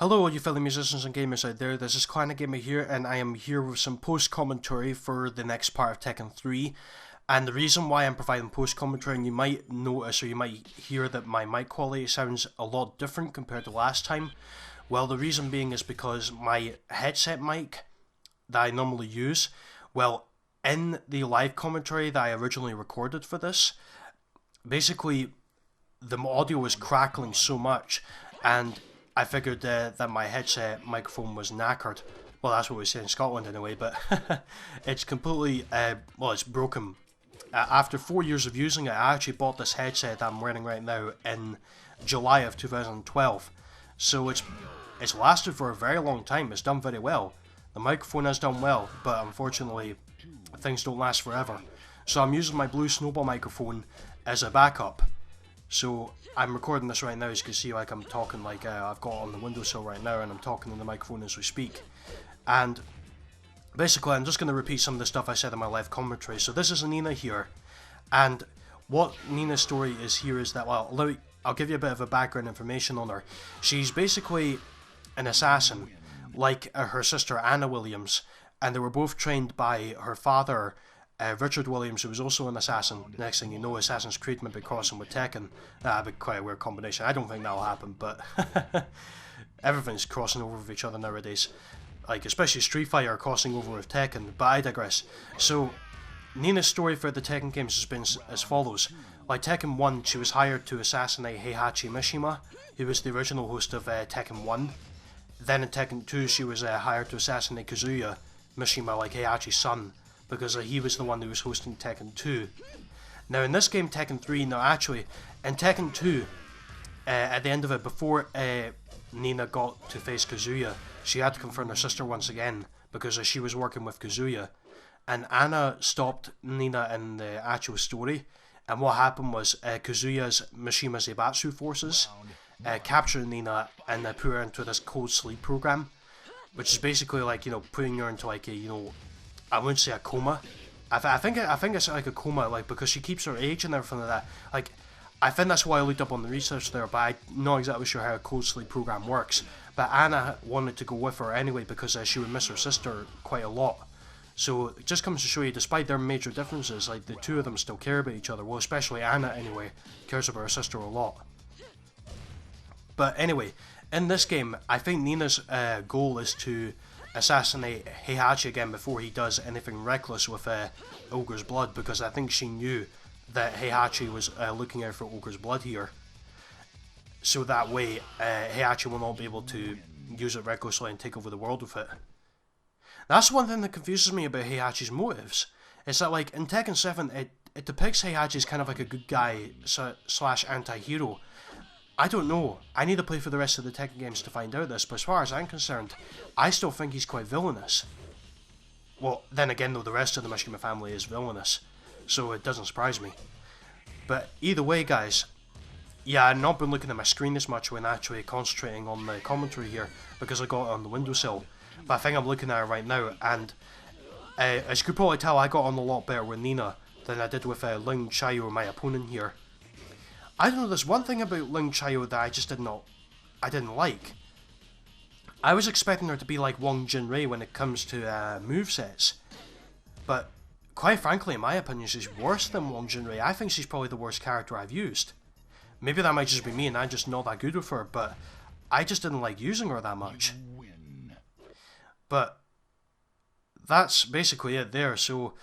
Hello all you fellow musicians and gamers out there, this is Clarinetgamer here, and I am here with some post-commentary for the next part of Tekken 3. And the reason why I'm providing post-commentary, and you might notice or you might hear that my mic quality sounds a lot different compared to last time. Well, the reason being is because my headset mic that I normally use, well, in the live commentary that I originally recorded for this, basically the audio was crackling so much, and I figured that my headset microphone was knackered. Well, that's what we say in Scotland anyway, but it's completely, well, it's broken. After 4 years of using it, I actually bought this headset that I'm wearing right now in July of 2012. So it's lasted for a very long time. It's done very well. The microphone has done well, but unfortunately, things don't last forever. So I'm using my Blue Snowball microphone as a backup. So I'm recording this right now, as you can see, like I'm talking like I've got on the windowsill right now, and I'm talking in the microphone as we speak. And basically I'm just going to repeat some of the stuff I said in my live commentary. So this is Nina here, and what Nina's story is here is that, well, I'll give you a bit of a background information on her. She's basically an assassin, like her sister Anna Williams, and they were both trained by her father, Richard Williams, who was also an assassin. Next thing you know, Assassin's Creed might be crossing with Tekken. That'd be quite a weird combination. I don't think that'll happen, but everything's crossing over with each other nowadays. Like, especially Street Fighter crossing over with Tekken, but I digress. So, Nina's story for the Tekken games has been as follows. Like Tekken 1, she was hired to assassinate Heihachi Mishima, who was the original host of Tekken 1. Then in Tekken 2, she was hired to assassinate Kazuya Mishima, like Heihachi's son, because he was the one who was hosting Tekken 2. Now in this game, Tekken 3, no actually, in Tekken 2, at the end of it, before Nina got to face Kazuya, she had to confront her sister once again, because she was working with Kazuya. And Anna stopped Nina in the actual story, and what happened was Kazuya's Mishima Zaibatsu forces captured Nina and put her into this cold sleep program, which is basically like, you know, putting her into like a, you know, I wouldn't say a coma. I think it's like a coma, like, because she keeps her age and everything like that. Like, I think that's why I looked up on the research there, but I'm not exactly sure how a cold sleep program works. But Anna wanted to go with her anyway because she would miss her sister quite a lot. So it just comes to show you, despite their major differences, like, the two of them still care about each other. Well, especially Anna anyway, cares about her sister a lot. But anyway, in this game, I think Nina's goal is to assassinate Heihachi again before he does anything reckless with Ogre's blood, because I think she knew that Heihachi was looking out for Ogre's blood here. So that way, Heihachi will not be able to use it recklessly and take over the world with it. That's one thing that confuses me about Heihachi's motives. It's that, like, in Tekken 7, it depicts Heihachi as kind of like a good guy slash anti-hero. I don't know. I need to play for the rest of the Tekken games to find out this, but as far as I'm concerned, I still think he's quite villainous. Well, then again though, the rest of the Mishima family is villainous, so it doesn't surprise me. But either way, guys, yeah, I've not been looking at my screen as much when actually concentrating on the commentary here, because I got it on the windowsill. But I think I'm looking at it right now, and as you could probably tell, I got on a lot better with Nina than I did with Ling Chayo, my opponent here. I don't know, there's one thing about Ling Chayo that I just didn't like. I was expecting her to be like Wong Jin-Rei when it comes to movesets. But quite frankly, in my opinion, she's worse than Wong Jin-Rei. I think she's probably the worst character I've used. Maybe that might just be me and I'm just not that good with her, but I just didn't like using her that much. But that's basically it there, so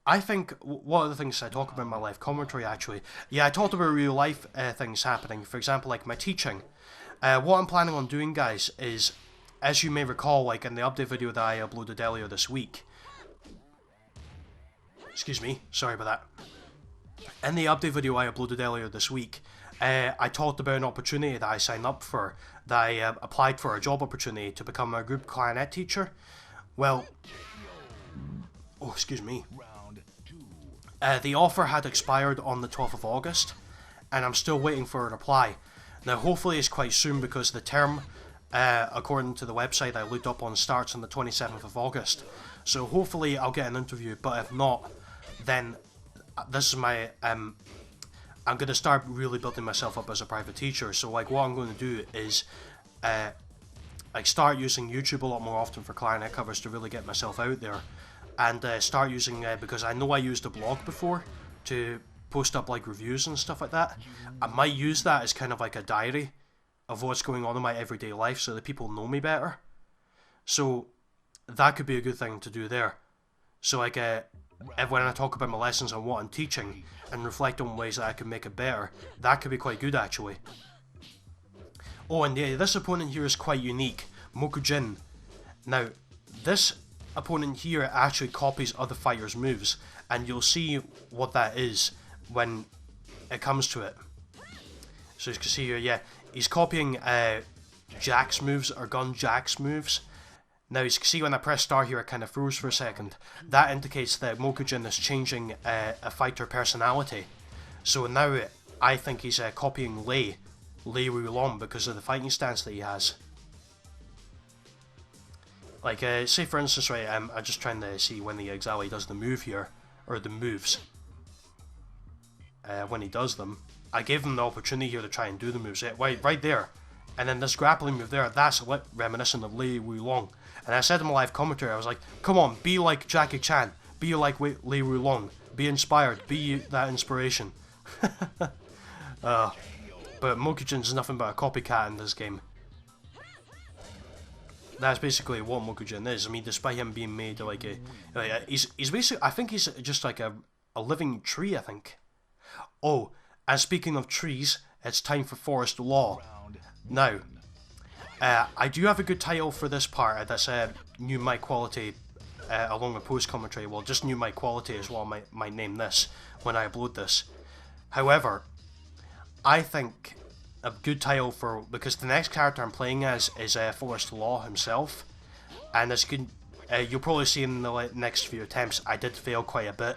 I think one of the things I talk about in my live commentary, actually, yeah, I talked about real life things happening, for example, like my teaching. What I'm planning on doing, guys, is, as you may recall, like in the update video that I uploaded earlier this week, excuse me, sorry about that. In the update video I uploaded earlier this week, I talked about an opportunity that I signed up for, that I applied for a job opportunity to become a group clarinet teacher. Well, oh, excuse me. The offer had expired on the 12th of August, and I'm still waiting for a reply. Now, hopefully it's quite soon, because the term, according to the website I looked up on, starts on the 27th of August. So hopefully I'll get an interview, but if not, then this is my, I'm going to start really building myself up as a private teacher. So, like, what I'm going to do is like start using YouTube a lot more often for clarinet covers to really get myself out there, and start using because I know I used a blog before to post up like reviews and stuff like that. I might use that as kind of like a diary of what's going on in my everyday life so that people know me better. So that could be a good thing to do there. So like when I talk about my lessons and what I'm teaching and reflect on ways that I can make it better, that could be quite good actually. Oh, and yeah, this opponent here is quite unique, Mokujin. Now, this opponent here actually copies other fighters' moves, and you'll see what that is when it comes to it. So as you can see here, yeah, he's copying Jack's moves, or Gun Jack's moves. Now, as you can see when I press start here, it kind of froze for a second. That indicates that Mokujin is changing a fighter personality. So now I think he's copying Lei Wulong because of the fighting stance that he has. Like, say for instance, right, I'm just trying to see when he exactly does the move here, or the moves. When he does them, I gave him the opportunity here to try and do the moves. Right there. And then this grappling move there, that's reminiscent of Lei Wulong. And I said in my live commentary, I was like, come on, be like Jackie Chan, be like Lei Wulong, be inspired, be that inspiration. But Mokujin's nothing but a copycat in this game. That's basically what Mokujin is. I mean, despite him being made like he's basically, I think he's just like a living tree, I think. Oh, and speaking of trees, it's time for Forest Law. Now, I do have a good title for this part that's new mic quality along with post commentary. Well, just new mic quality as well, I might name this when I upload this. However, I think a good title for, because the next character I'm playing as is Forest Law himself, and as you can, you'll probably see in the next few attempts, I did fail quite a bit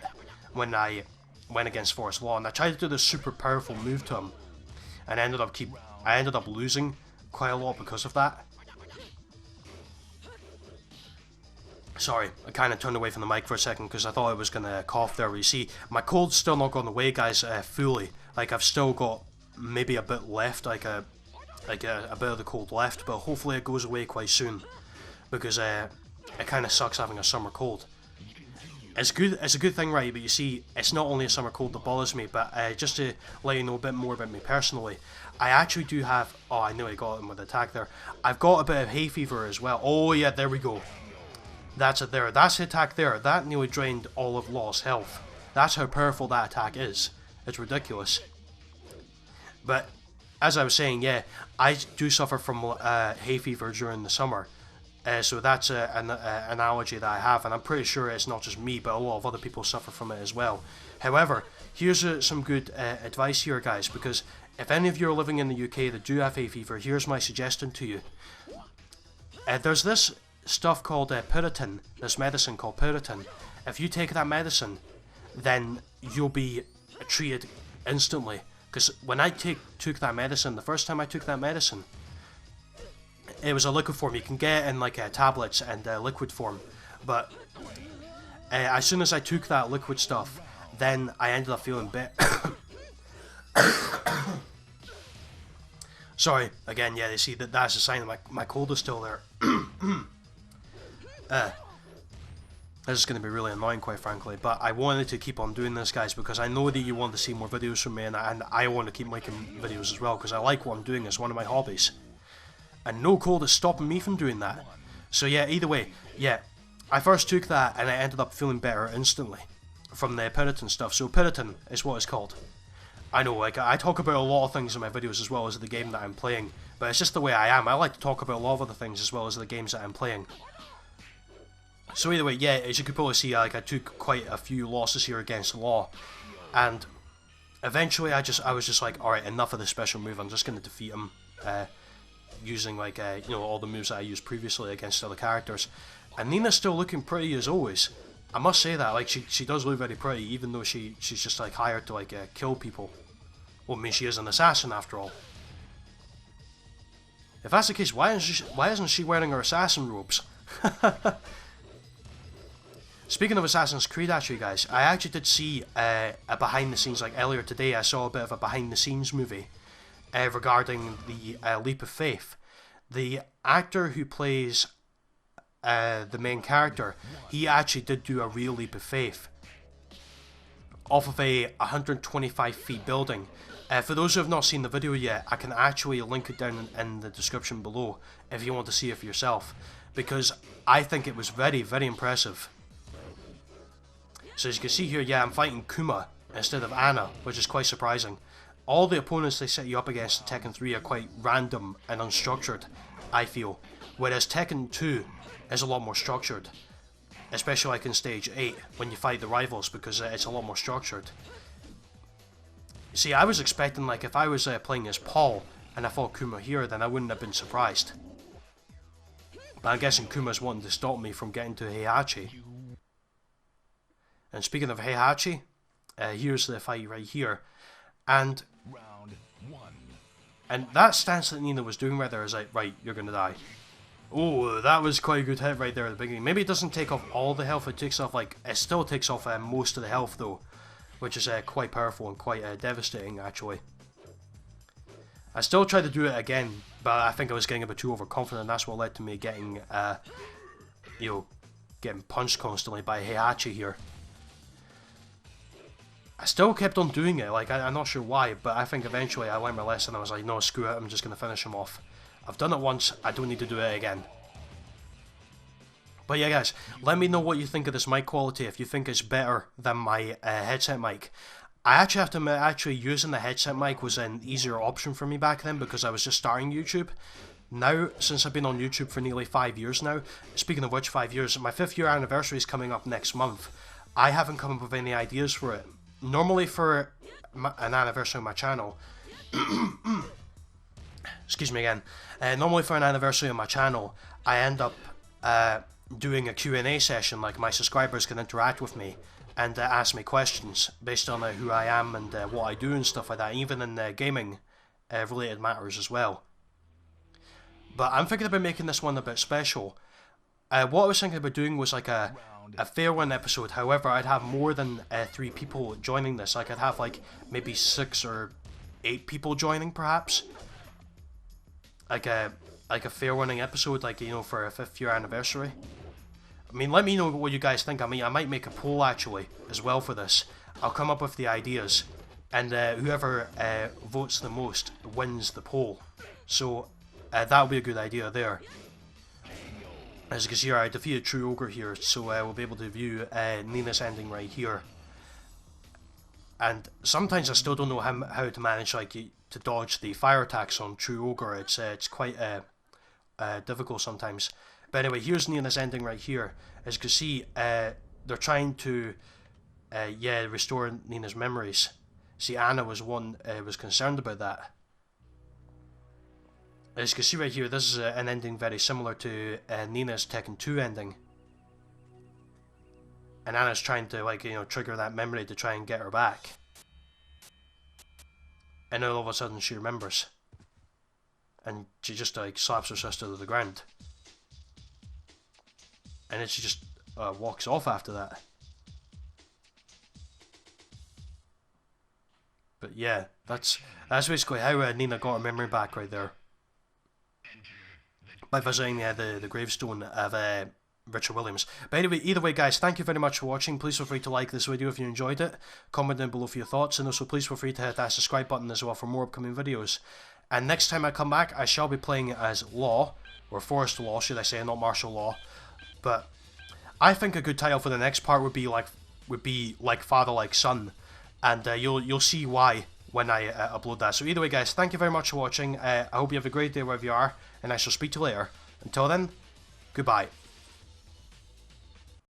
when I went against Forest Law, and I tried to do this super powerful move to him, and I ended up losing quite a lot because of that. Sorry, I kind of turned away from the mic for a second because I thought I was going to cough there. You see, my cold's still not gone away, guys, fully. Like, I've still got maybe a bit left, like a bit of the cold left, but hopefully it goes away quite soon, because it kind of sucks having a summer cold. It's a good thing, right? But you see, it's not only a summer cold that bothers me, but just to let you know a bit more about me personally, I actually do have, oh, I nearly got him with the attack there, I've got a bit of hay fever as well. Oh yeah, there we go. That's it there, that's the attack there, that nearly drained all of Law's health. That's how powerful that attack is. It's ridiculous. But, as I was saying, yeah, I do suffer from hay fever during the summer. So that's an analogy that I have, and I'm pretty sure it's not just me, but a lot of other people suffer from it as well. However, here's some good advice here, guys, because if any of you are living in the UK that do have hay fever, here's my suggestion to you. There's this stuff called Piriton, this medicine called Piriton. If you take that medicine, then you'll be treated instantly. Because when I took that medicine, the first time I took that medicine, it was a liquid form. You can get it in like tablets and liquid form, but as soon as I took that liquid stuff, then I ended up feeling better. Sorry, again, yeah, you see that's a sign that my cold is still there. This is going to be really annoying, quite frankly, but I wanted to keep on doing this, guys, because I know that you want to see more videos from me, and I want to keep making videos as well, because I like what I'm doing. It's one of my hobbies. And no cold is stopping me from doing that. So yeah, either way, yeah, I first took that, and I ended up feeling better instantly from the Piriton stuff. So Piriton is what it's called. I know, like, I talk about a lot of things in my videos as well as the game that I'm playing, but it's just the way I am. I like to talk about a lot of other things as well as the games that I'm playing. So either way, yeah, as you could probably see, like, I took quite a few losses here against Law, and eventually I was just like, alright, enough of this special move, I'm just going to defeat him, using, like, you know, all the moves that I used previously against other characters. And Nina's still looking pretty as always. I must say that, like, she does look very pretty, even though she's just, like, hired to, like, kill people. Well, I mean, she is an assassin, after all. If that's the case, why isn't she wearing her assassin robes? Speaking of Assassin's Creed, actually, guys, I actually did see a behind-the-scenes, like, earlier today, I saw a bit of a behind-the-scenes movie regarding the Leap of Faith. The actor who plays the main character, he actually did do a real leap of faith off of a 125 feet building. For those who have not seen the video yet, I can actually link it down in the description below if you want to see it for yourself, because I think it was very, very impressive. So as you can see here, yeah, I'm fighting Kuma instead of Anna, which is quite surprising. All the opponents they set you up against in Tekken 3 are quite random and unstructured, I feel, whereas Tekken 2 is a lot more structured, especially like in stage 8 when you fight the rivals, because it's a lot more structured. See, I was expecting, like, if I was playing as Paul and I fought Kuma here, then I wouldn't have been surprised. But I'm guessing Kuma's wanting to stop me from getting to Heihachi. And speaking of Heihachi, here's the fight right here. And that stance that Nina was doing right there is like, right, you're gonna die. Oh, that was quite a good hit right there at the beginning. Maybe it doesn't take off all the health, it takes off, like, it still takes off most of the health though, which is quite powerful and quite devastating actually. I still tried to do it again, but I think I was getting a bit too overconfident, and that's what led to me getting, you know, getting punched constantly by Heihachi here. I still kept on doing it, like, I'm not sure why, but I think eventually I learned my lesson. I was like, no, screw it, I'm just going to finish him off. I've done it once, I don't need to do it again. But yeah guys, let me know what you think of this mic quality, if you think it's better than my headset mic. I actually have to admit, actually using the headset mic was an easier option for me back then, because I was just starting YouTube. Now, since I've been on YouTube for nearly 5 years now, speaking of which, 5 years, my 5th year anniversary is coming up next month. I haven't come up with any ideas for it. Normally for an anniversary of my channel, excuse me again, normally for an anniversary of my channel, I end up doing a Q&A session, like my subscribers can interact with me and ask me questions based on who I am and what I do and stuff like that, even in gaming related matters as well. But I'm thinking about making this one a bit special. What I was thinking about doing was like a fair one episode. However, I'd have more than 3 people joining this. Like, I'd have like maybe 6 or 8 people joining, perhaps. Like a fair winning episode, like, you know, for a 5th year anniversary. I mean, let me know what you guys think. I mean, I might make a poll actually as well for this. I'll come up with the ideas, and whoever votes the most wins the poll. So that'll be a good idea there. As you can see here, I defeated True Ogre here, so we'll be able to view Nina's ending right here. And sometimes I still don't know how to manage, like, to dodge the fire attacks on True Ogre. It's quite difficult sometimes. But anyway, here's Nina's ending right here. As you can see, they're trying to restore Nina's memories. See, Anna was was concerned about that. As you can see right here, this is an ending very similar to Nina's Tekken 2 ending. And Anna's trying to, like, you know, trigger that memory to try and get her back. And then all of a sudden she remembers. And she just, like, slaps her sister to the ground. And then she just walks off after that. But yeah, that's basically how Nina got her memory back right there. By visiting the gravestone of Richard Williams. But anyway, either way guys, thank you very much for watching. Please feel free to like this video if you enjoyed it. Comment down below for your thoughts, and also please feel free to hit that subscribe button as well for more upcoming videos. And next time I come back, I shall be playing as Law, or Forest Law should I say, not Martial Law. But I think a good title for the next part would be like Father Like Son, and you'll see why when I upload that. So either way guys, thank you very much for watching. I hope you have a great day wherever you are, and I shall speak to you later. Until then, goodbye.